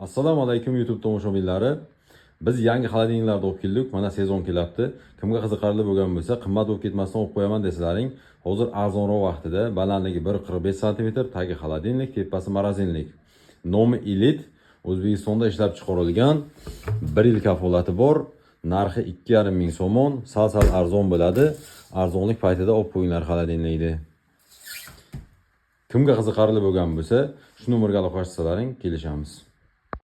Assalomu alaykum YouTube tomoshabinlari. Biz yangi xolodilniklarni olib keldik. Mana sezon kelyapti. Kimga qiziqarli bo'lgan bo'lsa, qimmat bo'lib ketmasdan olib qo'yaman desalaring, hozir arzonroq vaqtida, balandligi 1.45 cm, tagi xolodilnik, tepasi morozinlik. Nomi Elite, O'zbekistonda ishlab chiqarilgan, 1 yil kafolati bor. Narxi 2,5 ming so'mon, sal arzon bo'ladi. Arzonlik paytida olib qo'yinglar xolodilnikni. Kimga qiziqarli bo'lgan bo'lsa, shu nomerga aloqa qilsalaring kelishamiz.